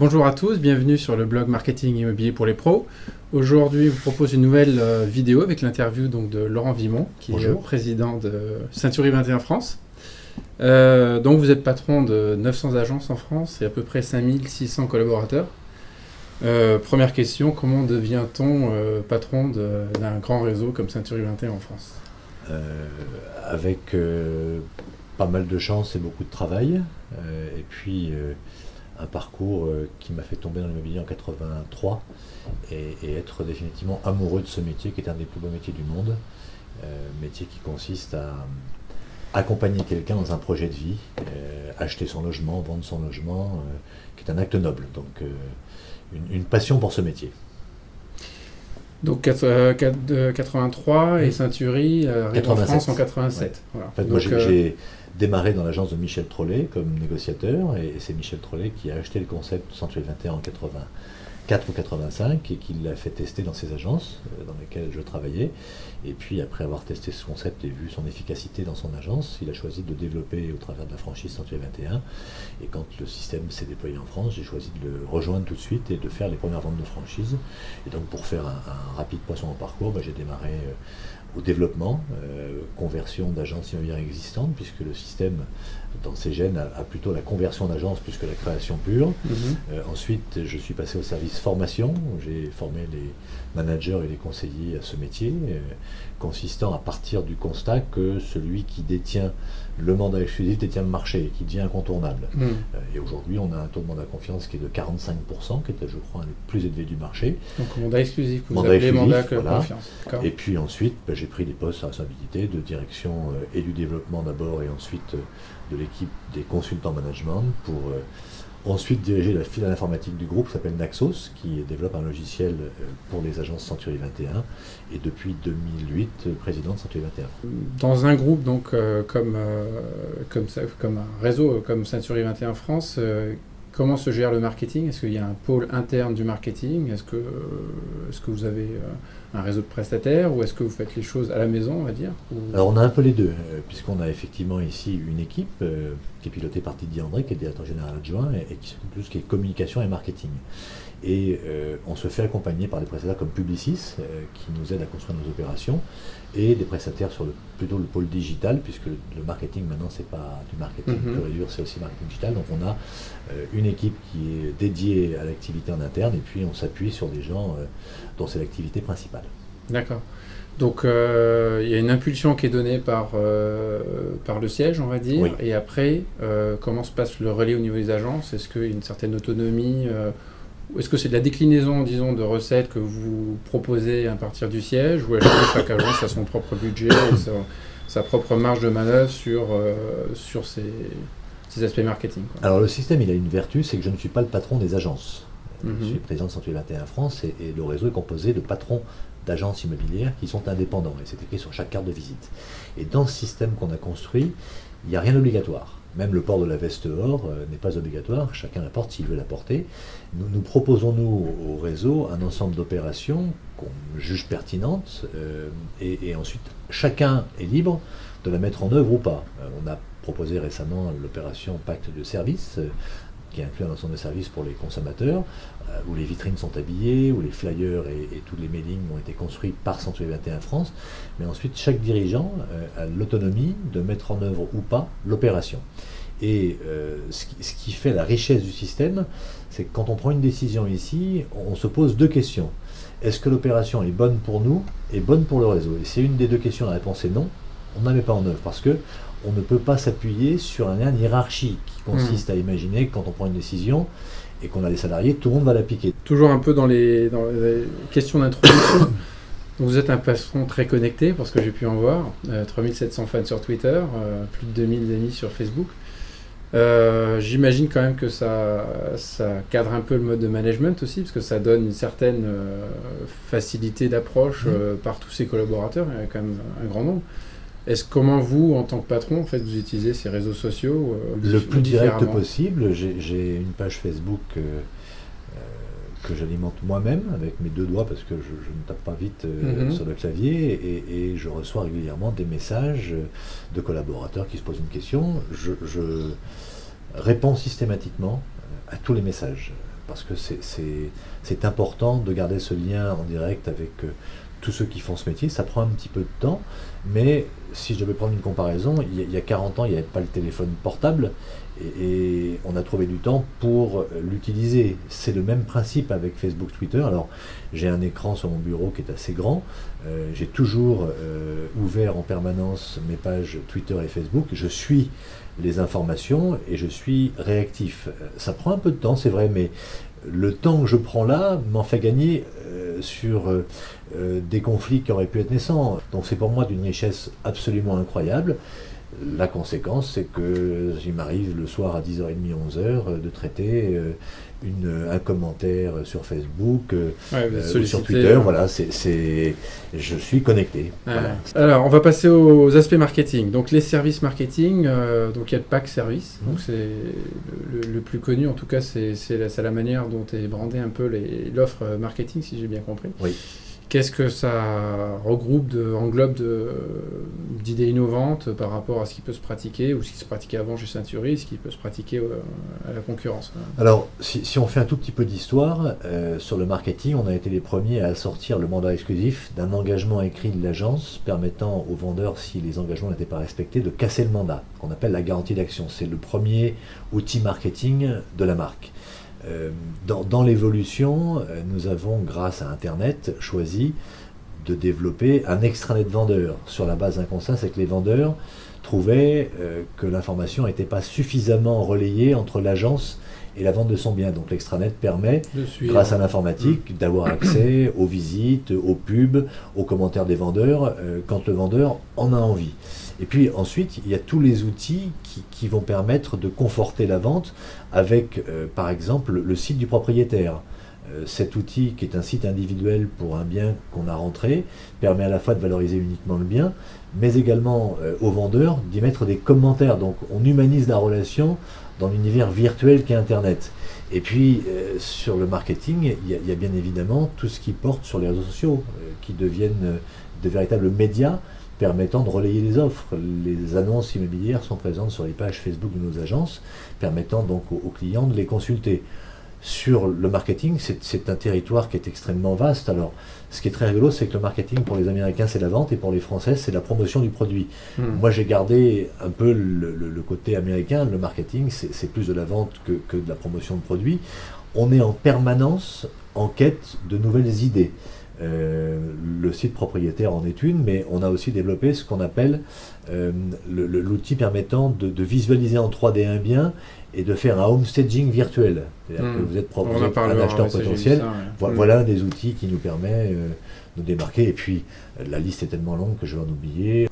Bonjour à tous, bienvenue sur le blog Marketing Immobilier pour les pros. Aujourd'hui, je vous propose une nouvelle vidéo avec l'interview donc, de Laurent Vimont, qui est président de Century 21 France. Donc vous êtes patron de 900 agences en France et à peu près 5600 collaborateurs. Première question, comment devient-on patron d'un grand réseau comme Century 21 en France ? Avec pas mal de chance et beaucoup de travail, et puis un parcours qui m'a fait tomber dans l'immobilier en 83 et être définitivement amoureux de ce métier qui est un des plus beaux métiers du monde, métier qui consiste à accompagner quelqu'un dans un projet de vie, acheter son logement, vendre son logement, qui est un acte noble, donc une passion pour ce métier. Donc 83 et Century arrive en France en 87. Ouais. Voilà. En fait, donc, moi j'ai démarré dans l'agence de Michel Trollet comme négociateur et c'est Michel Trollet qui a acheté le concept Century 21 en 84 ou 85 et qui l'a fait tester dans ses agences dans lesquelles je travaillais. Et puis après avoir testé ce concept et vu son efficacité dans son agence, il a choisi de le développer au travers de la franchise Century 21. Et quand le système s'est déployé en France, j'ai choisi de le rejoindre tout de suite et de faire les premières ventes de franchise. Et donc pour faire un rapide poisson en parcours, j'ai démarré au développement, conversion d'agences immobilières existantes, puisque le système, dans ses gènes, a plutôt la conversion d'agences plus que la création pure. Ensuite, je suis passé au service formation, où j'ai formé les managers et les conseillers à ce métier, consistant à partir du constat que celui qui détient le mandat exclusif détient le marché, qui devient incontournable. Et aujourd'hui, on a un taux de mandat confiance qui est de 45%, qui est, je crois, un des plus élevés du marché. Donc mandat exclusif, vous appelez mandat confiance. Et puis ensuite, j'ai pris des postes à responsabilité de direction et du développement d'abord, et ensuite de l'équipe des consultants management pour ensuite diriger la filiale informatique du groupe qui s'appelle Naxos, qui développe un logiciel pour les agences Century 21 et depuis 2008 président de Century 21. Dans un groupe donc comme un réseau comme Century 21 France, comment se gère le marketing ? Est-ce qu'il y a un pôle interne du marketing ? Est-ce que vous avez un réseau de prestataires ou est-ce que vous faites les choses à la maison, on va dire ? Alors on a un peu les deux, puisqu'on a effectivement ici une équipe qui est pilotée par Didier André, qui est directeur général adjoint et qui s'occupe de tout ce qui est communication et marketing. Et on se fait accompagner par des prestataires comme Publicis, qui nous aident à construire nos opérations, et des prestataires sur plutôt le pôle digital, puisque le marketing maintenant c'est pas du marketing pur et dur, c'est aussi marketing digital. Donc on a une équipe qui est dédiée à l'activité en interne, et puis on s'appuie sur des gens dont c'est l'activité principale. D'accord. Donc il y a une impulsion qui est donnée par le siège, on va dire, oui. Et après, comment se passe le relais au niveau des agences ? Est-ce qu'il y a une certaine autonomie est-ce que c'est de la déclinaison, disons, de recettes que vous proposez à partir du siège, ou est-ce que chaque agence a son propre budget et sa propre marge de manœuvre sur ces aspects marketing, quoi ? Alors le système, il a une vertu, c'est que je ne suis pas le patron des agences. Je suis président de Century 21 France et le réseau est composé de patrons d'agences immobilières qui sont indépendants, et c'est écrit sur chaque carte de visite. Et dans ce système qu'on a construit, il n'y a rien d'obligatoire. Même le port de la veste or n'est pas obligatoire, chacun la porte s'il veut la porter. Nous proposons, au réseau, un ensemble d'opérations qu'on juge pertinentes, et ensuite chacun est libre de la mettre en œuvre ou pas. On a proposé récemment l'opération Pacte de service, qui inclut un ensemble de services pour les consommateurs, où les vitrines sont habillées, où les flyers et tous les mailings ont été construits par Century 21 France, mais ensuite chaque dirigeant a l'autonomie de mettre en œuvre ou pas l'opération. Et ce qui fait la richesse du système, c'est que quand on prend une décision ici, on se pose deux questions. Est-ce que l'opération est bonne pour nous et bonne pour le réseau ? Et c'est une des deux questions, la réponse est non, on ne la met pas en œuvre, parce que on ne peut pas s'appuyer sur un lien hiérarchique qui consiste à imaginer que quand on prend une décision et qu'on a des salariés, tout le monde va l'appliquer. Toujours un peu dans les questions d'introduction. Vous êtes un patron très connecté, parce que j'ai pu en voir. 3700 fans sur Twitter, plus de 2000 amis sur Facebook. J'imagine quand même que ça cadre un peu le mode de management aussi, parce que ça donne une certaine facilité d'approche par tous ses collaborateurs. Il y a quand même un grand nombre. Comment vous, en tant que patron, en fait, vous utilisez ces réseaux sociaux le plus direct possible. J'ai une page Facebook que j'alimente moi-même avec mes deux doigts parce que je ne tape pas vite sur le clavier et je reçois régulièrement des messages de collaborateurs qui se posent une question. Je réponds systématiquement à tous les messages. parce que c'est important de garder ce lien en direct avec tous ceux qui font ce métier. Ça prend un petit peu de temps, mais si je devais prendre une comparaison, il y a 40 ans, il n'y avait pas le téléphone portable, et on a trouvé du temps pour l'utiliser. C'est le même principe avec Facebook, Twitter. Alors, j'ai un écran sur mon bureau qui est assez grand. J'ai toujours ouvert en permanence mes pages Twitter et Facebook. Je suis les informations et je suis réactif. Ça prend un peu de temps, c'est vrai, mais le temps que je prends là m'en fait gagner sur des conflits qui auraient pu être naissants. Donc c'est pour moi d'une richesse absolument incroyable. La conséquence, c'est que il m'arrive le soir à 10h30, 11h de traiter un commentaire sur Facebook ou sur Twitter. Voilà, je suis connecté. Voilà. Alors, on va passer aux aspects marketing. Donc, les services marketing, donc il y a le pack service. Donc, c'est le plus connu, en tout cas, c'est la manière dont est brandé un peu l'offre marketing, si j'ai bien compris. Oui. Qu'est-ce que ça regroupe, englobe d'idées innovantes par rapport à ce qui peut se pratiquer ou ce qui se pratiquait avant chez Century, ce qui peut se pratiquer à la concurrence? Alors, si on fait un tout petit peu d'histoire, sur le marketing, on a été les premiers à sortir le mandat exclusif d'un engagement écrit de l'agence permettant aux vendeurs, si les engagements n'étaient pas respectés, de casser le mandat, qu'on appelle la garantie d'action. C'est le premier outil marketing de la marque. Dans l'évolution, nous avons, grâce à Internet, choisi de développer un extranet vendeur sur la base d'un constat, c'est que les vendeurs trouvaient que l'information n'était pas suffisamment relayée entre l'agence et la vente de son bien. Donc l'extranet permet, grâce à l'informatique, d'avoir accès aux visites, aux pubs, aux commentaires des vendeurs, quand le vendeur en a envie. Et puis ensuite, il y a tous les outils qui vont permettre de conforter la vente avec, par exemple, le site du propriétaire. Cet outil, qui est un site individuel pour un bien qu'on a rentré, permet à la fois de valoriser uniquement le bien, mais également aux vendeurs d'y mettre des commentaires. Donc on humanise la relation dans l'univers virtuel qu'est Internet. Et puis sur le marketing, il y a bien évidemment tout ce qui porte sur les réseaux sociaux, qui deviennent de véritables médias permettant de relayer les offres. Les annonces immobilières sont présentes sur les pages Facebook de nos agences, permettant donc aux clients de les consulter. Sur le marketing, c'est un territoire qui est extrêmement vaste. Alors, ce qui est très rigolo, c'est que le marketing pour les Américains, c'est la vente, et pour les Français, c'est la promotion du produit. Moi, j'ai gardé un peu le côté américain. Le marketing, c'est plus de la vente que de la promotion de produits. On est en permanence en quête de nouvelles idées. Le site propriétaire en est une, mais on a aussi développé ce qu'on appelle l'outil permettant de visualiser en 3D un bien et de faire un homestaging virtuel. C'est-à-dire que vous êtes un acheteur potentiel. Voilà des outils qui nous permettent de démarquer. Et puis, la liste est tellement longue que je vais en oublier.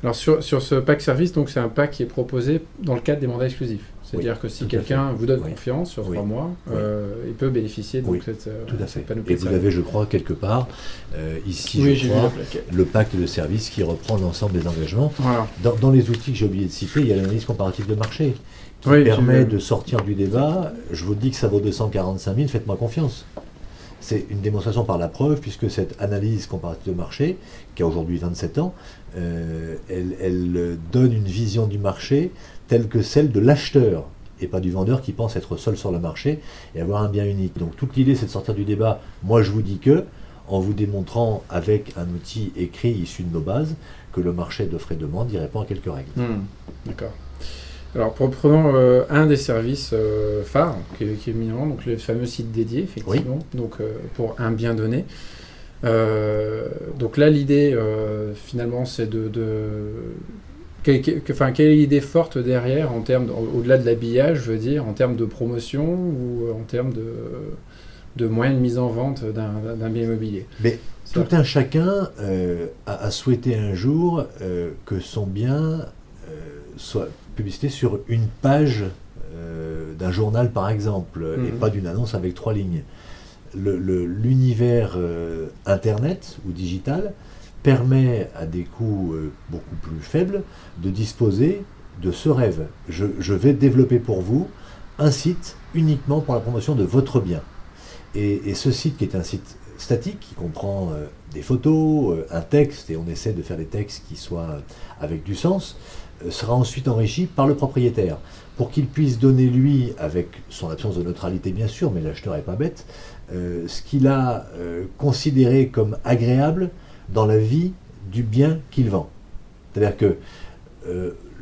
Alors, sur ce pack service, donc c'est un pack qui est proposé dans le cadre des mandats exclusifs. C'est-à-dire que si quelqu'un vous donne confiance sur 3 mois, il peut bénéficier de cette panoplie. Et vous avez, je crois, quelque part, ici, je crois, le pacte de service qui reprend l'ensemble des engagements. Voilà. Dans les outils que j'ai oublié de citer, il y a l'analyse comparative de marché qui permet de sortir du débat. Je vous dis que ça vaut 245 000, faites-moi confiance. C'est une démonstration par la preuve, puisque cette analyse comparative de marché, qui a aujourd'hui 27 ans, elle donne une vision du marché telle que celle de l'acheteur, et pas du vendeur qui pense être seul sur le marché et avoir un bien unique. Donc toute l'idée, c'est de sortir du débat. Moi, je vous dis que, en vous démontrant avec un outil écrit issu de nos bases, que le marché d'offre et demande y répond à quelques règles. D'accord. Alors, prenons un des services phares qui est mis en avant, donc le fameux site dédié, effectivement, donc, pour un bien donné. Donc là, l'idée, finalement, c'est quelle est l'idée forte derrière, en termes au-delà de l'habillage, je veux dire, en termes de promotion ou en termes de moyens de mise en vente d'un bien immobilier? Mais tout un chacun a souhaité un jour que son bien soit publicité sur une page d'un journal, par exemple, et pas d'une annonce avec 3 lignes. L'univers Internet ou digital permet à des coûts beaucoup plus faibles de disposer de ce rêve. Je vais développer pour vous un site uniquement pour la promotion de votre bien. Et ce site, qui est un site statique, qui comprend des photos, un texte, et on essaie de faire des textes qui soient avec du sens, sera ensuite enrichi par le propriétaire, pour qu'il puisse donner lui, avec son absence de neutralité bien sûr, mais l'acheteur n'est pas bête, ce qu'il a considéré comme agréable dans la vie du bien qu'il vend. C'est-à-dire que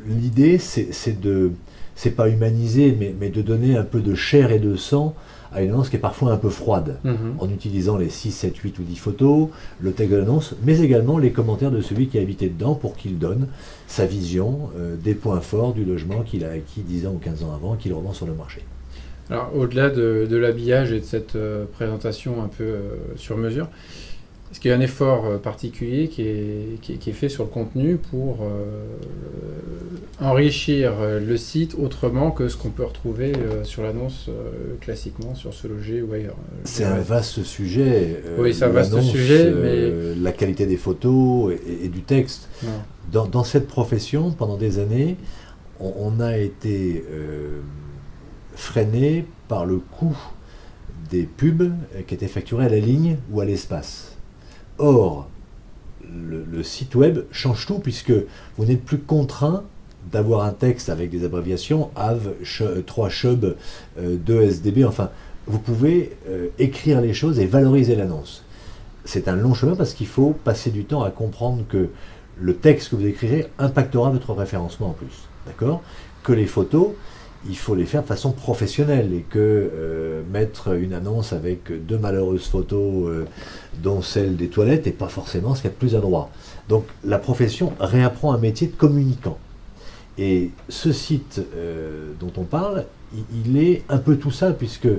l'idée, c'est pas humaniser, mais de donner un peu de chair et de sang à une annonce qui est parfois un peu froide, en utilisant les 6, 7, 8 ou 10 photos, le texte de l'annonce, mais également les commentaires de celui qui a habité dedans pour qu'il donne sa vision des points forts du logement qu'il a acquis 10 ans ou 15 ans avant et qu'il revend sur le marché. Alors, au-delà de l'habillage et de cette présentation un peu sur mesure, est-ce qu'il y a un effort particulier qui est fait sur le contenu pour enrichir le site autrement que ce qu'on peut retrouver sur l'annonce classiquement sur Se Loger ou ailleurs? C'est un vaste sujet. Oui, c'est un vaste sujet, mais... la qualité des photos et du texte. Dans cette profession, pendant des années, on a été freiné par le coût des pubs qui étaient facturés à la ligne ou à l'espace. Or, le site web change tout puisque vous n'êtes plus contraint d'avoir un texte avec des abréviations AV, 3 chub, 2 SDB, enfin, vous pouvez écrire les choses et valoriser l'annonce. C'est un long chemin parce qu'il faut passer du temps à comprendre que le texte que vous écrirez impactera votre référencement en plus. D'accord ? Que les photos, il faut les faire de façon professionnelle et que mettre une annonce avec 2 malheureuses photos, dont celle des toilettes, n'est pas forcément ce qu'il y a de plus adroit. Donc la profession réapprend un métier de communicant. Et ce site dont on parle, il est un peu tout ça, puisque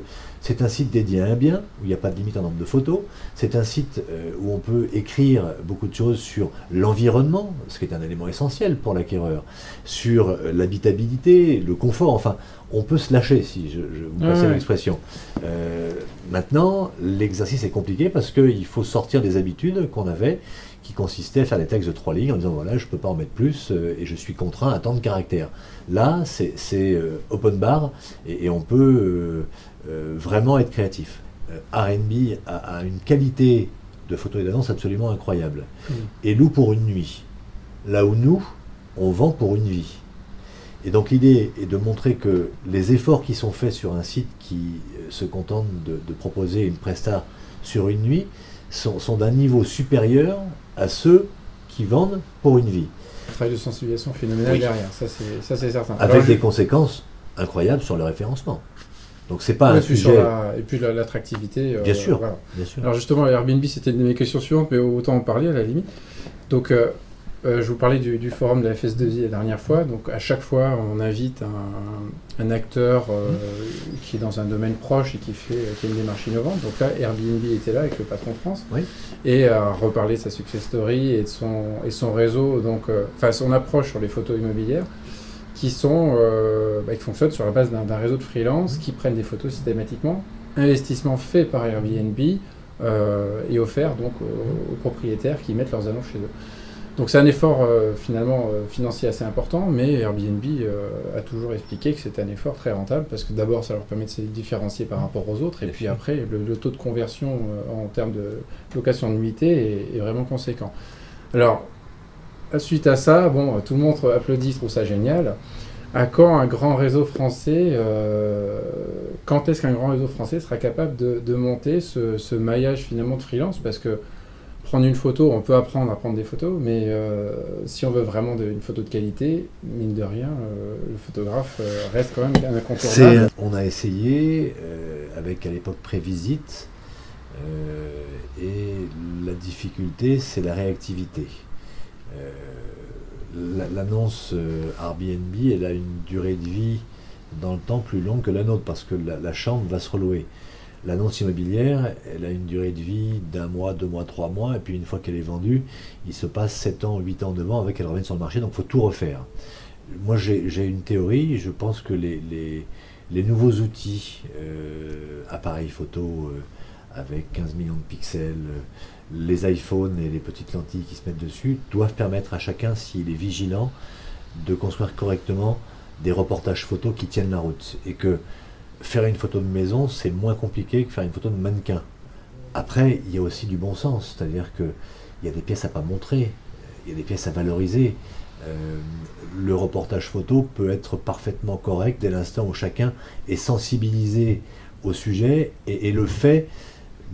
c'est un site dédié à un bien, où il n'y a pas de limite en nombre de photos. C'est un site où on peut écrire beaucoup de choses sur l'environnement, ce qui est un élément essentiel pour l'acquéreur, sur l'habitabilité, le confort, enfin, on peut se lâcher, si je vous passe l'expression. Maintenant, l'exercice est compliqué parce qu'il faut sortir des habitudes qu'on avait, qui consistait à faire des textes de 3 lignes en disant voilà, je ne peux pas en mettre plus et je suis contraint à tant de caractères. Là, c'est open bar et on peut vraiment être créatif. R&B a une qualité de photo et d'annonce absolument incroyable et loue pour une nuit. Là où nous, on vend pour une vie. Et donc l'idée est de montrer que les efforts qui sont faits sur un site qui se contente de proposer une presta sur une nuit sont d'un niveau supérieur à ceux qui vendent pour une vie. Un travail de sensibilisation phénoménal derrière, ça c'est certain. Avec des conséquences incroyables sur le référencement. Donc c'est pas un sujet... Et puis l'attractivité. Bien sûr, voilà. Bien sûr. Alors justement, Airbnb, c'était une de mes questions suivantes, mais autant en parler à la limite. Donc je vous parlais du forum de la FS2I la dernière fois. Donc à chaque fois, on invite un acteur qui est dans un domaine proche et qui a une démarche innovante. Donc là, Airbnb était là avec le patron de France et a reparlé de sa success story et de son réseau, donc son approche sur les photos immobilières qui fonctionnent sur la base d'un réseau de freelance qui prennent des photos systématiquement. Investissement fait par Airbnb et offert donc aux propriétaires qui mettent leurs annonces chez eux. Donc c'est un effort financier assez important, mais Airbnb a toujours expliqué que c'est un effort très rentable parce que d'abord ça leur permet de se différencier par rapport aux autres et puis après le taux de conversion en termes de location de nuitée est vraiment conséquent. Alors suite à ça, tout le monde applaudit, trouve ça génial. À quand un grand réseau français quand est-ce qu'un grand réseau français sera capable de monter ce maillage finalement de freelance? Parce que prendre une photo, on peut apprendre à prendre des photos, mais si on veut vraiment une photo de qualité, mine de rien, le photographe reste quand même un incontournable. On a essayé avec à l'époque Prévisite, et la difficulté, c'est la réactivité. L'annonce Airbnb, elle a une durée de vie dans le temps plus longue que la nôtre, parce que la chambre va se relouer. L'annonce immobilière, elle a une durée de vie d'1 mois, 2 mois, 3 mois, et puis une fois qu'elle est vendue, il se passe 7 ans, 8 ans devant avec qu'elle revienne sur le marché, donc il faut tout refaire. Moi j'ai une théorie, je pense que les nouveaux outils, appareils photo avec 15 millions de pixels, les iPhones et les petites lentilles qui se mettent dessus, doivent permettre à chacun, s'il est vigilant, de construire correctement des reportages photos qui tiennent la route. Et que faire une photo de maison, c'est moins compliqué que faire une photo de mannequin. Après, il y a aussi du bon sens, c'est-à-dire qu'il y a des pièces à pas montrer, il y a des pièces à valoriser. Le reportage photo peut être parfaitement correct dès l'instant où chacun est sensibilisé au sujet et le fait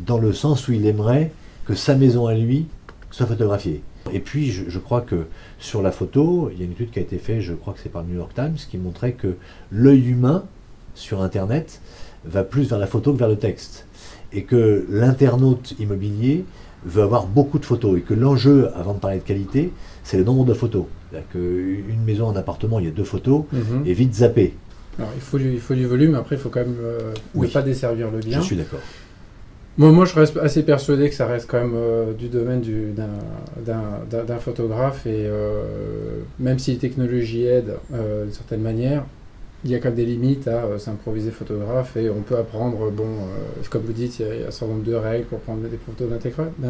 dans le sens où il aimerait que sa maison à lui soit photographiée. Et puis je crois que sur la photo, il y a une étude qui a été faite, je crois que c'est par le New York Times, qui montrait que l'œil humain sur Internet va plus vers la photo que vers le texte. Et que l'internaute immobilier veut avoir beaucoup de photos. Et que l'enjeu, avant de parler de qualité, c'est le nombre de photos. C'est-à-dire qu'une maison, un appartement, il y a 2 photos, et vite zappé. Alors il faut du volume, après il faut quand même ne pas desservir le bien. Je suis d'accord. Moi, je reste assez persuadé que ça reste quand même du domaine d'un photographe, et même si les technologies aident d'une certaine manière, il y a quand même des limites à s'improviser photographe, et on peut apprendre, comme vous dites, il y a un certain nombre de règles pour prendre des photos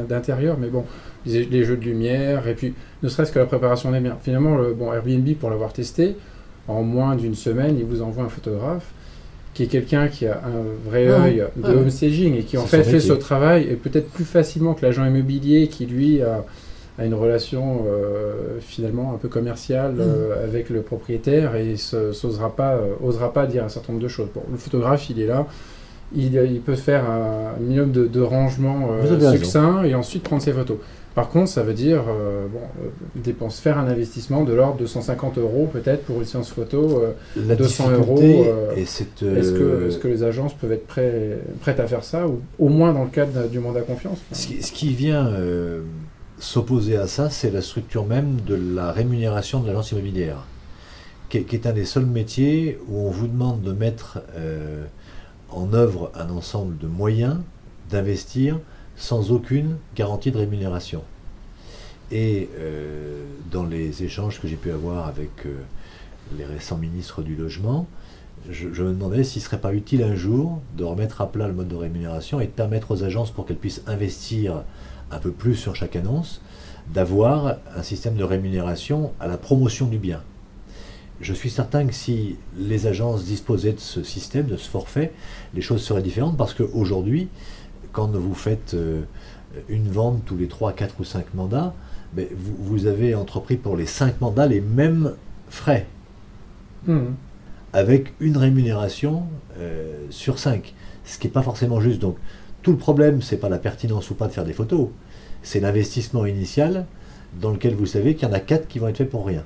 d'intérieur, mais bon, les jeux de lumière, et puis ne serait-ce que la préparation des biens. Finalement, Airbnb, pour l'avoir testé, en moins d'une semaine, il vous envoie un photographe qui est quelqu'un qui a un vrai œil de homestaging et qui en fait ce travail, et peut-être plus facilement que l'agent immobilier qui lui a une relation finalement un peu commerciale avec le propriétaire et osera pas dire un certain nombre de choses. Bon, le photographe, il est là, il peut faire un minimum de rangement succinct et ensuite prendre ses photos. Par contre, ça veut dire faire un investissement de l'ordre de 150 € peut-être pour une séance photo, 200 €. Est-ce que les agences peuvent être prêtes à faire ça, ou au moins dans le cadre du mandat confiance? Ce qui vient s'opposer à ça, c'est la structure même de la rémunération de l'agence immobilière, qui est un des seuls métiers où on vous demande de mettre en œuvre un ensemble de moyens d'investir sans aucune garantie de rémunération. Et dans les échanges que j'ai pu avoir avec les récents ministres du logement, je me demandais s'il ne serait pas utile un jour de remettre à plat le mode de rémunération et de permettre aux agences, pour qu'elles puissent investir un peu plus sur chaque annonce, d'avoir un système de rémunération à la promotion du bien. Je suis certain que si les agences disposaient de ce système, de ce forfait, les choses seraient différentes, parce qu'aujourd'hui, quand vous faites une vente tous les 3, 4 ou 5 mandats, vous avez entrepris pour les 5 mandats les mêmes frais, avec une rémunération sur 5, ce qui n'est pas forcément juste. Donc tout le problème, c'est pas la pertinence ou pas de faire des photos, c'est l'investissement initial dans lequel vous savez qu'il y en a 4 qui vont être faits pour rien.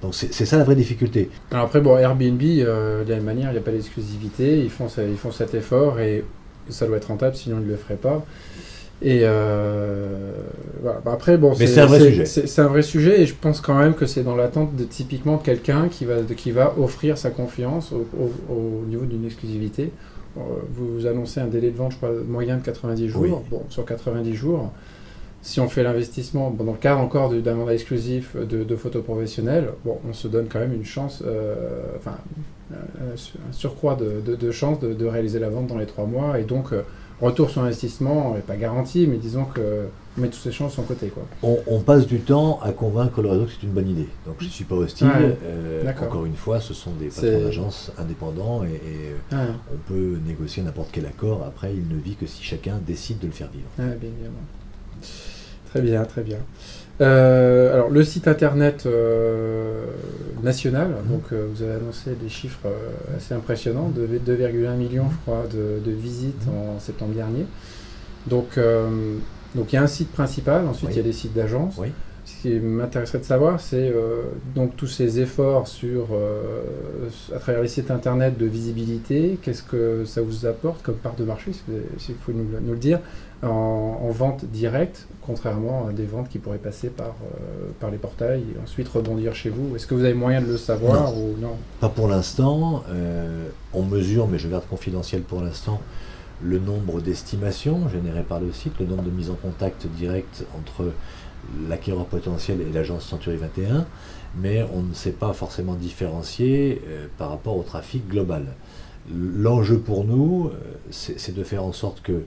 Donc c'est ça la vraie difficulté. Alors après, Airbnb, de la même manière, il n'y a pas d'exclusivité, ils font cet effort, et ça doit être rentable, sinon ils ne le feraient pas. Et voilà. Après, c'est un vrai sujet. C'est un vrai sujet, et je pense quand même que c'est dans l'attente typiquement de quelqu'un qui va offrir sa confiance au niveau d'une exclusivité. Vous annoncez un délai de vente, je crois, moyen de 90 jours. Oui. Bon, sur 90 jours, si on fait l'investissement, dans le cadre encore d'un mandat exclusif de photo professionnelle, on se donne quand même une chance, un surcroît de chance de réaliser la vente dans les 3 mois, et donc retour sur investissement n'est pas garanti, mais disons qu'on met toutes ces chances de son côté, quoi. On passe du temps à convaincre le réseau que c'est une bonne idée. Donc je ne suis pas hostile. Encore une fois, ce sont des patrons d'agences indépendants, et on peut négocier n'importe quel accord. Après, il ne vit que si chacun décide de le faire vivre. Bien évidemment. Très bien, très bien. Alors le site internet national, donc vous avez annoncé des chiffres assez impressionnants, de 2,1 millions, je crois, de visites en septembre dernier. Donc il y a un site principal, ensuite il y a des sites d'agences. Oui. Ce qui m'intéresserait de savoir, c'est donc tous ces efforts à travers les sites internet de visibilité, qu'est-ce que ça vous apporte comme part de marché, si vous pouvez nous le dire, en vente directe, contrairement à des ventes qui pourraient passer par les portails et ensuite rebondir chez vous. Est-ce que vous avez moyen de le savoir ou non? Pas pour l'instant. On mesure, mais je garde confidentiel pour l'instant, le nombre d'estimations générées par le site, le nombre de mises en contact directes entre l'acquéreur potentiel et l'agence Century 21, mais on ne sait pas forcément différencier par rapport au trafic global. L'enjeu pour nous, c'est de faire en sorte que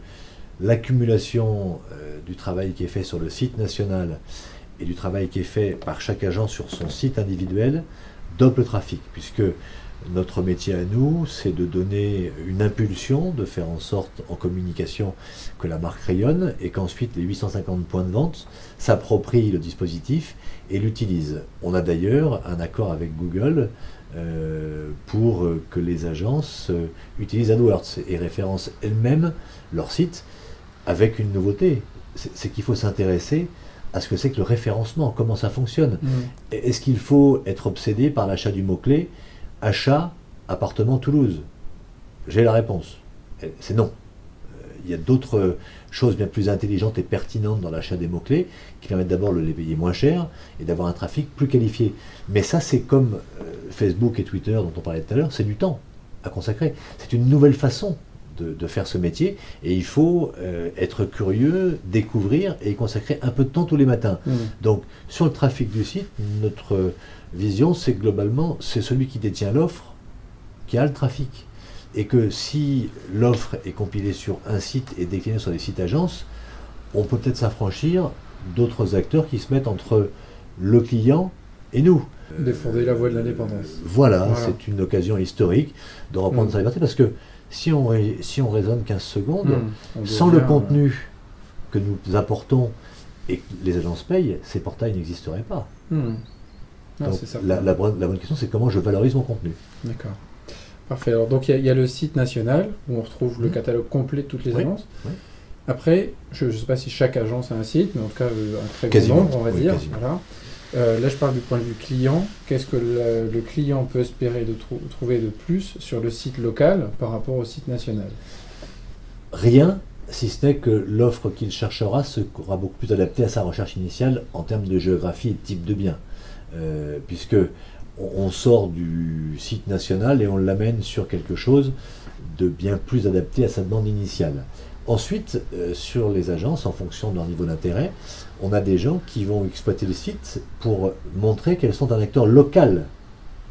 l'accumulation du travail qui est fait sur le site national et du travail qui est fait par chaque agent sur son site individuel dope le trafic, puisque Notre métier à nous, c'est de donner une impulsion, de faire en sorte en communication que la marque rayonne et qu'ensuite les 850 points de vente s'approprient le dispositif et l'utilisent. On a d'ailleurs un accord avec Google pour que les agences utilisent AdWords et référencent elles-mêmes leur site avec une nouveauté. C'est qu'il faut s'intéresser à ce que c'est que le référencement, comment ça fonctionne. Est-ce qu'il faut être obsédé par l'achat du mot-clé achat, appartement Toulouse? J'ai la réponse. C'est non. Il y a d'autres choses bien plus intelligentes et pertinentes dans l'achat des mots-clés qui permettent d'abord de les payer moins cher et d'avoir un trafic plus qualifié. Mais ça, c'est comme Facebook et Twitter dont on parlait tout à l'heure, c'est du temps à consacrer. C'est une nouvelle façon de faire ce métier et il faut être curieux, découvrir et y consacrer un peu de temps tous les matins. Donc, sur le trafic du site, notre vision, c'est que globalement, c'est celui qui détient l'offre qui a le trafic. Et que si l'offre est compilée sur un site et déclinée sur des sites agences, on peut peut-être s'affranchir d'autres acteurs qui se mettent entre le client et nous. Défendre la voie de l'indépendance. Voilà, c'est une occasion historique de reprendre sa liberté, parce que si on raisonne 15 secondes, sans le contenu que nous apportons et que les agences payent, ces portails n'existeraient pas. Donc, la bonne question, c'est comment je valorise mon contenu. D'accord. Parfait. Alors, donc, il y a le site national où on retrouve le catalogue complet de toutes les annonces. Après, je ne sais pas si chaque agence a un site, mais en tout cas, un très grand nombre, on va dire. Voilà. Là, je parle du point de vue client. Qu'est-ce que le client peut espérer de trouver de plus sur le site local par rapport au site national? Rien, si ce n'est que l'offre qu'il cherchera sera beaucoup plus adaptée à sa recherche initiale en termes de géographie et de type de bien. Puisque on sort du site national et on l'amène sur quelque chose de bien plus adapté à sa demande initiale. Ensuite, sur les agences, en fonction de leur niveau d'intérêt, on a des gens qui vont exploiter le site pour montrer qu'elles sont un acteur local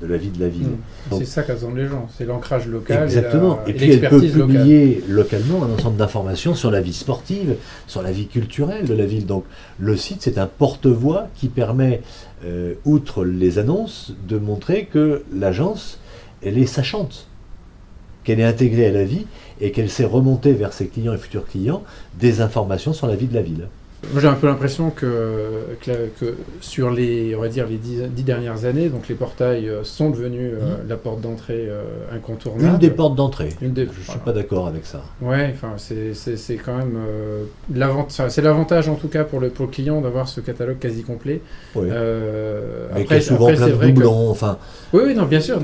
de la vie de la ville. C'est ça qu'attendent les gens, c'est l'ancrage local. Exactement. Et puis elle peut publier localement un ensemble d'informations sur la vie sportive, sur la vie culturelle de la ville. Donc le site, c'est un porte-voix qui permet, outre les annonces, de montrer que l'agence, elle est sachante, qu'elle est intégrée à la vie et qu'elle sait remonter vers ses clients et futurs clients des informations sur la vie de la ville. Moi, j'ai un peu l'impression que sur les 10 dernières années, donc les portails sont devenus la porte d'entrée incontournable. Une des portes d'entrée. Je ne suis pas d'accord avec ça. Ouais, enfin c'est quand même c'est l'avantage en tout cas pour le client d'avoir ce catalogue quasi complet. Oui. Après, souvent plein de doublons. Oui, non, bien sûr.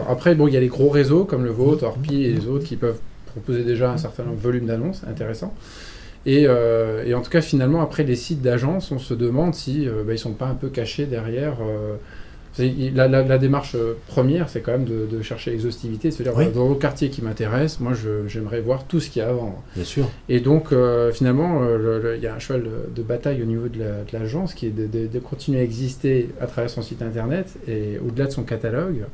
Après, bon, il y a les gros réseaux comme le vôtre, Orpi et les autres qui peuvent proposer déjà un certain volume d'annonces intéressant. Et en tout cas, finalement, après les sites d'agence, on se demande si ils sont pas un peu cachés derrière. La démarche première, c'est quand même de chercher exhaustivité, de se dire, dans le quartier qui m'intéresse, moi, j'aimerais voir tout ce qu'il y a à vendre. Bien sûr. Et donc, finalement, il y a un cheval de bataille au niveau de l'agence qui est de continuer à exister à travers son site internet et au-delà de son catalogue.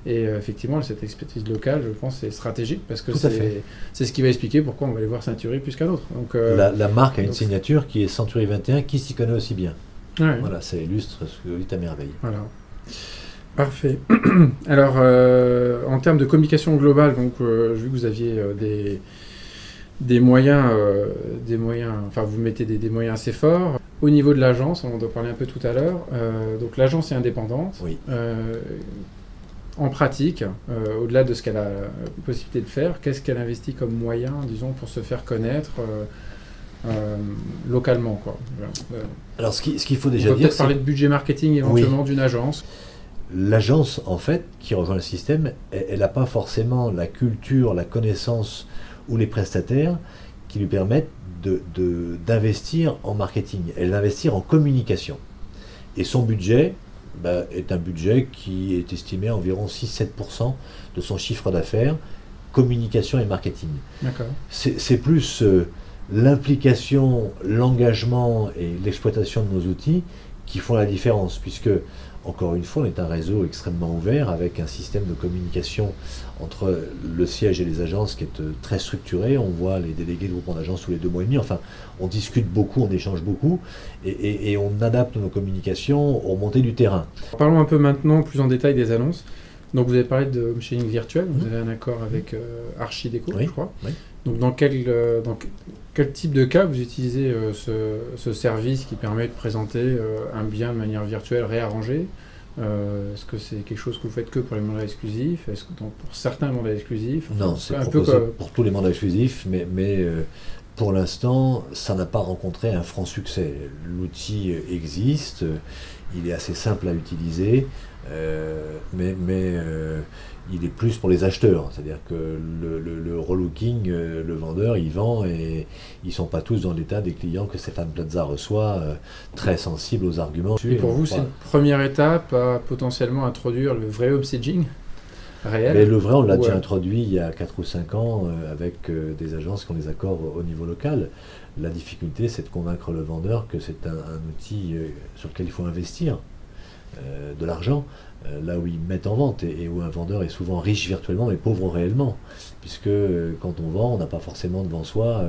Et effectivement, cette expertise locale, je pense, c'est stratégique parce que c'est ce qui va expliquer pourquoi on va aller voir Century plus qu'un autre. Donc, la marque a une signature qui est Century 21, qui s'y connaît aussi bien. Ouais. Voilà, ça illustre ce que vous dites à merveille. Voilà. Parfait. Alors, en termes de communication globale, donc, j'ai vu que vous aviez des moyens, enfin, vous mettez des moyens assez forts. Au niveau de l'agence, on en a parlé un peu tout à l'heure. Donc, l'agence est indépendante. Oui. En pratique, au-delà de ce qu'elle a la possibilité de faire, qu'est-ce qu'elle investit comme moyen, disons, pour se faire connaître localement, quoi. Alors, ce qu'il faut déjà dire, peut-être parler de budget marketing éventuellement d'une agence. L'agence, en fait, qui rejoint le système, elle n'a pas forcément la culture, la connaissance ou les prestataires qui lui permettent d'investir en marketing. Elle va investir en communication. Et son budget est un budget qui est estimé à environ 6-7% de son chiffre d'affaires, communication et marketing. D'accord. C'est plus l'implication, l'engagement et l'exploitation de nos outils qui font la différence, puisque, encore une fois, on est un réseau extrêmement ouvert avec un système de communication entre le siège et les agences qui est très structuré. On voit les délégués de groupement d'agences tous les 2 mois et demi. Enfin, on discute beaucoup, on échange beaucoup et on adapte nos communications aux remontées du terrain. Parlons un peu maintenant plus en détail des annonces. Donc vous avez parlé de home shading virtuel, vous avez un accord avec Archideco, je crois. Oui. Donc dans quel type de cas vous utilisez ce service qui permet de présenter un bien de manière virtuelle réarrangé? Est-ce que c'est quelque chose que vous faites que pour les mandats exclusifs? Est-ce que pour certains mandats exclusifs? Non, c'est proposé pour tous les mandats exclusifs, mais pour l'instant, ça n'a pas rencontré un franc succès. L'outil existe, il est assez simple à utiliser, mais il est plus pour les acheteurs. C'est-à-dire que le relooking, le vendeur, il vend et ils ne sont pas tous dans l'état des clients que Stéphane Plaza reçoit, très sensibles aux arguments. Et pour vous, c'est une première étape à potentiellement introduire le vrai home staging réel? Mais le vrai, on l'a déjà introduit il y a 4 ou 5 ans avec des agences qui ont des accords au niveau local. La difficulté, c'est de convaincre le vendeur que c'est un outil sur lequel il faut investir de l'argent, là où ils mettent en vente et où un vendeur est souvent riche virtuellement mais pauvre réellement, puisque quand on vend, on n'a pas forcément devant soi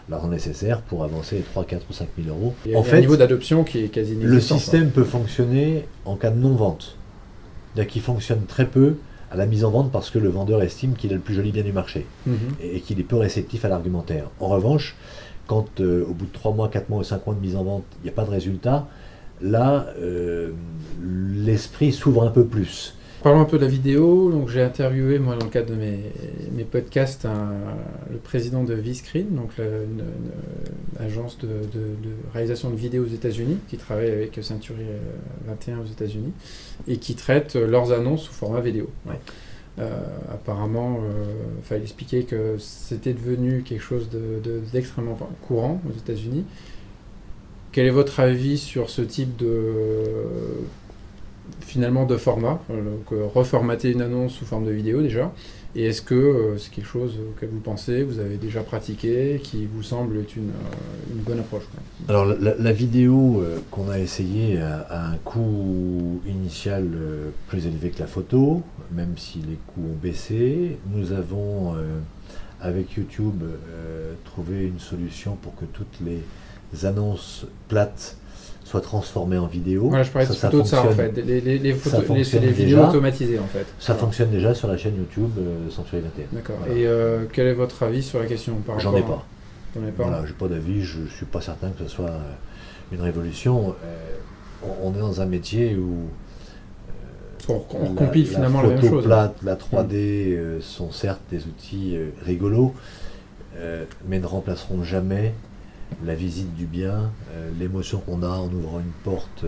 l'argent nécessaire pour avancer 3, 4 ou 5 000 euros. Il y a un niveau d'adoption qui est quasi inexistant. Le système peut fonctionner en cas de non-vente, c'est-à-dire qu'il fonctionne très peu à la mise en vente parce que le vendeur estime qu'il a le plus joli bien du marché et qu'il est peu réceptif à l'argumentaire. En revanche, quand au bout de 3 mois, 4 mois ou 5 mois de mise en vente, il n'y a pas de résultat, là, l'esprit s'ouvre un peu plus. Parlons un peu de la vidéo. Donc, j'ai interviewé, moi, dans le cadre de mes podcasts, le président de V-Screen, donc une agence de réalisation de vidéos aux États-Unis, qui travaille avec Century 21 aux États-Unis, et qui traite leurs annonces sous format vidéo. Ouais. Apparemment, il expliquait que c'était devenu quelque chose d'extrêmement courant aux États-Unis. Quel est votre avis sur ce type de format, donc reformater une annonce sous forme de vidéo déjà, et est-ce que c'est quelque chose auquel vous pensez, vous avez déjà pratiqué, qui vous semble être une bonne approche? Alors la vidéo qu'on a essayé a un coût initial plus élevé que la photo, même si les coûts ont baissé. Nous avons avec YouTube trouvé une solution pour que toutes les annonces plates soient transformées en vidéo. Voilà, je parlais plutôt de ça en fait. Les photos, c'est les vidéos automatisées en fait. Ça fonctionne déjà sur la chaîne YouTube Century 21. D'accord. Voilà. Et quel est votre avis sur la question par J'en ai pas. J'en ai pas. Voilà, j'ai pas d'avis, je suis pas certain que ce soit une révolution. On est dans un métier où on compile finalement la même chose. La photo plate, la 3D sont certes des outils rigolos, mais ne remplaceront jamais la visite du bien, l'émotion qu'on a en ouvrant une porte,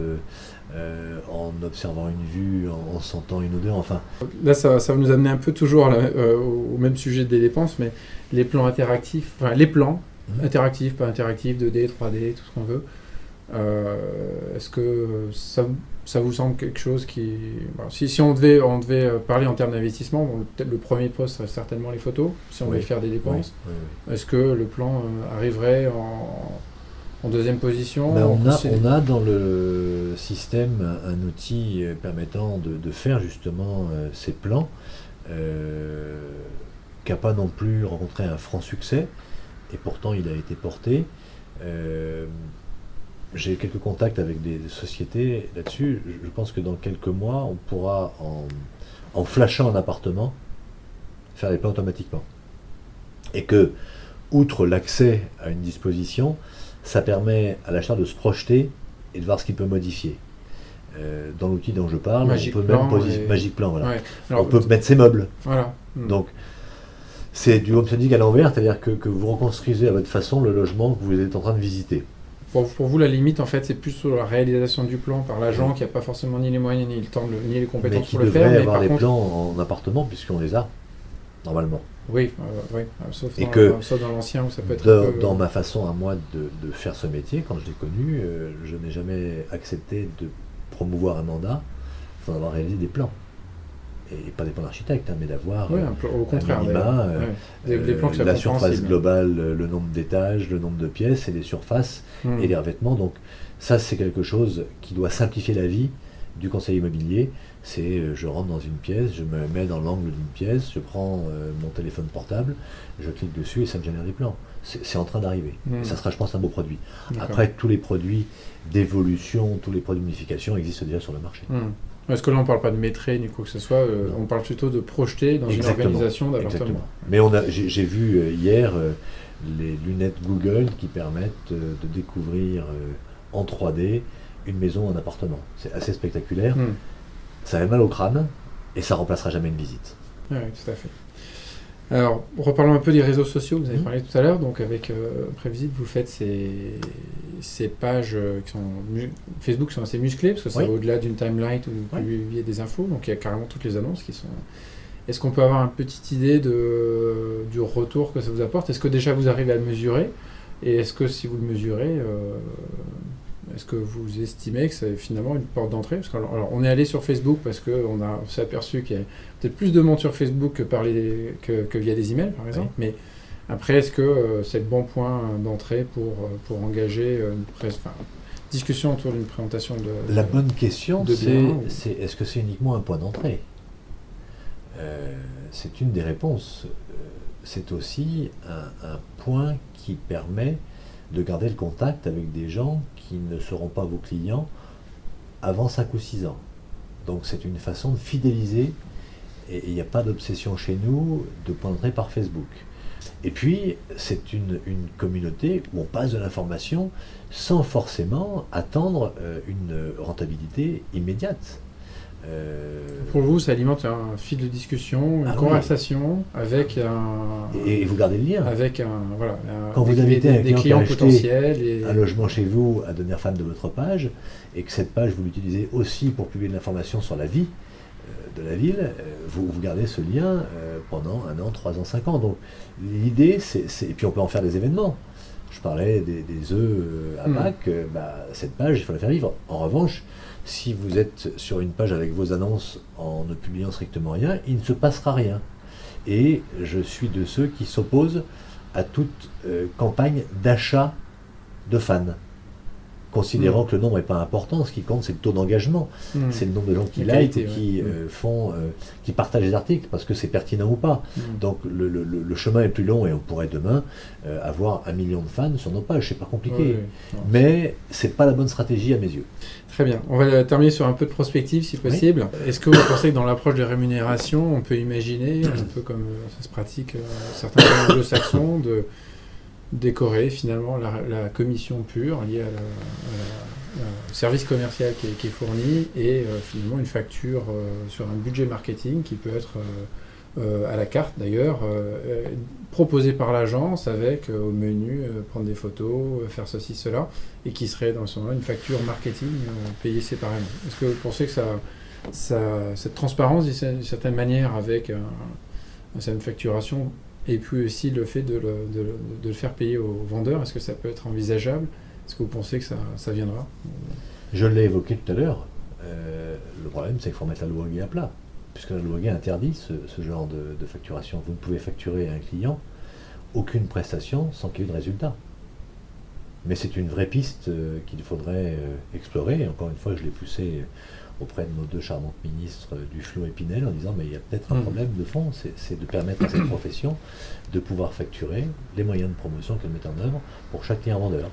en observant une vue, en sentant une odeur, enfin. Là, ça va nous amener un peu toujours au même sujet des dépenses, mais les plans interactifs, interactifs, pas interactifs, 2D, 3D, tout ce qu'on veut, est-ce que ça vous semble quelque chose qui... Bon, si on devait parler en termes d'investissement, peut-être le premier poste serait certainement les photos, si on devait faire des dépenses. Oui. Est-ce que le plan arriverait en deuxième position? On a dans le système un outil permettant de faire justement ces plans, qui n'a pas non plus rencontré un franc succès, et pourtant il a été porté. J'ai quelques contacts avec des sociétés là-dessus. Je pense que dans quelques mois, on pourra, en flashant un appartement, faire les plans automatiquement. Et que, outre l'accès à une disposition, ça permet à l'acheteur de se projeter et de voir ce qu'il peut modifier. Dans l'outil dont je parle, Magic Plan, voilà. Ouais. Alors, on peut mettre ses meubles. Voilà. Donc, c'est du home staging à l'envers, c'est-à-dire que vous reconstruisez à votre façon le logement que vous êtes en train de visiter. Pour vous, la limite, en fait, c'est plus sur la réalisation du plan par l'agent qui n'a pas forcément ni les moyens, ni le temps, ni les compétences pour le faire. Mais qui devrait avoir les plans en appartement, puisqu'on les a, normalement. Oui, sauf dans l'ancien où ça peut être un peu... Dans ma façon à moi de faire ce métier, quand je l'ai connu, je n'ai jamais accepté de promouvoir un mandat sans avoir réalisé des plans. Et pas des plans d'architecte, mais d'avoir au contraire, des plans la surface globale, le nombre d'étages, le nombre de pièces et les surfaces et les revêtements. Donc ça, c'est quelque chose qui doit simplifier la vie du conseiller immobilier. C'est je rentre dans une pièce, je me mets dans l'angle d'une pièce, je prends mon téléphone portable, je clique dessus et ça me génère des plans. C'est en train d'arriver. Et ça sera, je pense, un beau produit. Après, tous les produits d'évolution, tous les produits de modification existent déjà sur le marché. Parce que là, on ne parle pas de maîtriser ni quoi que ce soit, on parle plutôt de projeter dans une organisation d'appartements. Mais j'ai vu hier les lunettes Google qui permettent de découvrir en 3D une maison, un appartement. C'est assez spectaculaire. Ça fait mal au crâne et ça remplacera jamais une visite. Oui, tout à fait. Alors, reparlons un peu des réseaux sociaux, vous avez parlé tout à l'heure. Donc, avec Prévisite, vous faites ces pages qui sont Facebook qui sont assez musclées, parce que ça va au-delà d'une timeline où vous publiez des infos. Donc, il y a carrément toutes les annonces qui sont... Est-ce qu'on peut avoir une petite idée du retour que ça vous apporte? Est-ce que déjà vous arrivez à le mesurer? Et est-ce que si vous le mesurez, est-ce que vous estimez que c'est finalement une porte d'entrée? Parce que, alors, on est allé sur Facebook parce qu'on s'est aperçu qu'il y a peut-être plus de monde sur Facebook que via des emails, par exemple. Mais après, est-ce que c'est le bon point d'entrée pour engager une discussion autour d'une présentation de... La bonne question, c'est est-ce que c'est uniquement un point d'entrée? C'est une des réponses. C'est aussi un point qui permet de garder le contact avec des gens qui ne seront pas vos clients avant 5 ou 6 ans. Donc c'est une façon de fidéliser, et il n'y a pas d'obsession chez nous de point d'entrée par Facebook. Et puis c'est une communauté où on passe de l'information sans forcément attendre une rentabilité immédiate. Pour vous, ça alimente un fil de discussion, une conversation avec un... Et vous gardez le lien. Avec quand vous invitez des clients potentiels. Un logement chez vous à devenir fan de votre page, et que cette page, vous l'utilisez aussi pour publier de l'information sur la vie de la ville, vous gardez ce lien pendant 1 an, 3 ans, 5 ans. Donc l'idée, et puis on peut en faire des événements. Je parlais des œufs à Pâques, cette page, il faut la faire vivre. En revanche, si vous êtes sur une page avec vos annonces en ne publiant strictement rien, il ne se passera rien. Et je suis de ceux qui s'opposent à toute campagne d'achat de fans, considérant que le nombre n'est pas important. Ce qui compte, c'est le taux d'engagement. C'est le nombre de gens qui likent, qui partagent les articles, parce que c'est pertinent ou pas. Donc le chemin est plus long, et on pourrait demain avoir 1 million de fans sur nos pages. C'est pas compliqué. Mais c'est pas la bonne stratégie à mes yeux. Très bien. On va terminer sur un peu de prospective, si possible. Est-ce que vous pensez que dans l'approche de rémunération, on peut imaginer, un peu comme ça se pratique certains pays anglo-saxons, de décorer finalement la commission pure liée au service commercial qui est fourni, et finalement une facture sur un budget marketing qui peut être à la carte d'ailleurs, proposé par l'agence avec au menu prendre des photos, faire ceci, cela, et qui serait dans ce moment une facture marketing payée séparément. Est-ce que vous pensez que cette transparence d'une certaine manière avec une facturation, et puis aussi le fait de le faire payer aux vendeurs, est-ce que ça peut être envisageable? Est-ce que vous pensez que ça viendra? Je l'ai évoqué tout à l'heure. Le problème, c'est qu'il faut mettre la loi gay à plat, puisque la loi gay interdit ce genre de facturation. Vous ne pouvez facturer à un client aucune prestation sans qu'il y ait eu de résultat. Mais c'est une vraie piste qu'il faudrait explorer. Et encore une fois, je l'ai poussé auprès de nos 2 charmantes ministres Duflot et Pinel en disant mais il y a peut-être un problème de fond, c'est de permettre à cette profession de pouvoir facturer les moyens de promotion qu'elle met en œuvre pour chaque client vendeur.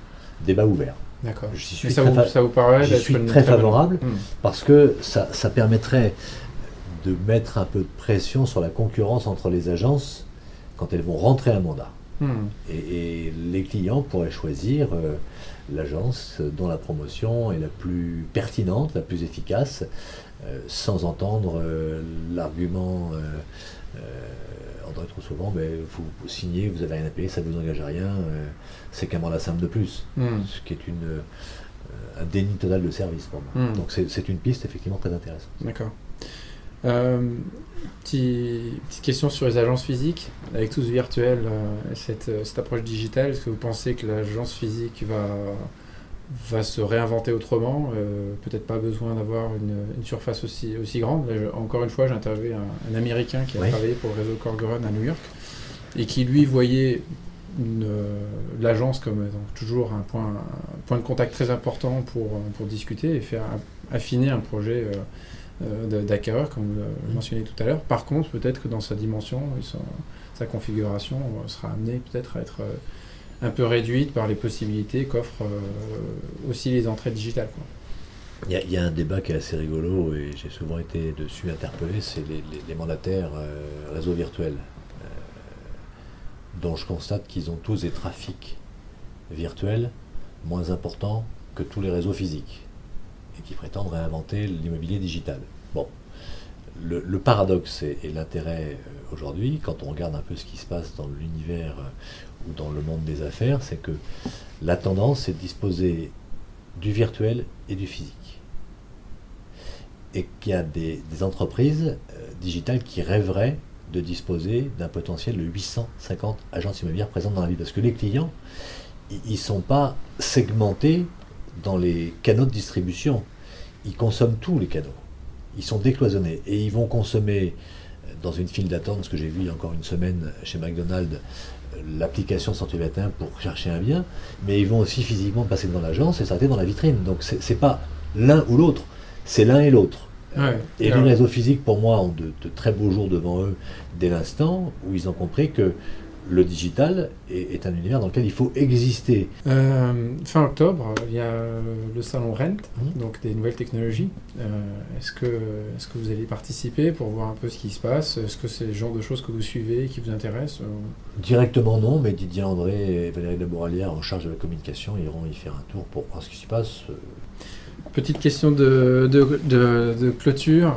Débat ouvert. D'accord. J'y suis ça vous paraît j'y suis très favorable parce que ça permettrait de mettre un peu de pression sur la concurrence entre les agences quand elles vont rentrer un mandat. Et les clients pourraient choisir l'agence dont la promotion est la plus pertinente, la plus efficace, sans entendre l'argument trop souvent, vous signez, vous avez rien à payer, ça ne vous engage à rien, c'est qu'un mandat simple de plus, ce qui est un déni total de service pour moi. Donc c'est une piste effectivement très intéressante. D'accord. Petite question sur les agences physiques. Avec tout ce virtuel, cette approche digitale, est-ce que vous pensez que l'agence physique va se réinventer autrement? Peut-être pas besoin d'avoir une surface aussi grande. Là, encore une fois, j'ai interviewé un Américain qui a travaillé pour le réseau Corcoran à New York et qui, lui, voyait l'agence comme toujours un point de contact très important pour discuter et faire affiner un projet d'acquéreur, comme vous le mentionnez tout à l'heure. Par contre, peut-être que dans sa dimension, sa configuration sera amenée peut-être à être un peu réduite par les possibilités qu'offrent aussi les entrées digitales, quoi. Il y a un débat qui est assez rigolo et j'ai souvent été dessus interpellé, c'est les mandataires réseaux virtuels, dont je constate qu'ils ont tous des trafics virtuels moins importants que tous les réseaux physiques et qui prétendent réinventer l'immobilier digital. Bon, le paradoxe et l'intérêt aujourd'hui, quand on regarde un peu ce qui se passe dans l'univers ou dans le monde des affaires, c'est que la tendance c'est de disposer du virtuel et du physique. Et qu'il y a des entreprises digitales qui rêveraient de disposer d'un potentiel de 850 agences immobilières présentes dans la ville. Parce que les clients, ils ne sont pas segmentés dans les canaux de distribution. Ils consomment tous les canaux. Ils sont décloisonnés. Et ils vont consommer, dans une file d'attente, ce que j'ai vu il y a encore une semaine chez McDonald's, l'application Century 21 pour chercher un bien, mais ils vont aussi physiquement passer devant l'agence et s'arrêter dans la vitrine. Donc c'est pas l'un ou l'autre, c'est l'un et l'autre. Ouais, et les réseaux physiques, pour moi, ont de très beaux jours devant eux dès l'instant où ils ont compris que le digital est un univers dans lequel il faut exister. Fin octobre, il y a le salon Rent, donc des nouvelles technologies. Est-ce que vous allez participer pour voir un peu ce qui se passe? Est-ce que c'est le genre de choses que vous suivez, qui vous intéressent? Directement non, mais Didier André et Valérie Labouralière en charge de la communication iront y faire un tour pour voir ce qui s'y passe. Petite question de clôture.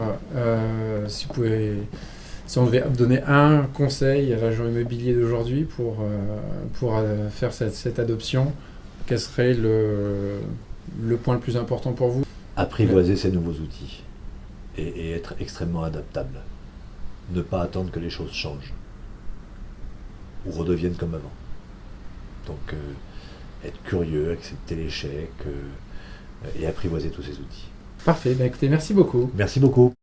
Si on devait donner un conseil à l'agent immobilier d'aujourd'hui pour faire cette adoption, quel serait le point le plus important pour vous? Apprivoiser ces nouveaux outils et être extrêmement adaptable. Ne pas attendre que les choses changent ou redeviennent comme avant. Donc être curieux, accepter l'échec et apprivoiser tous ces outils. Parfait, écoutez, merci beaucoup. Merci beaucoup.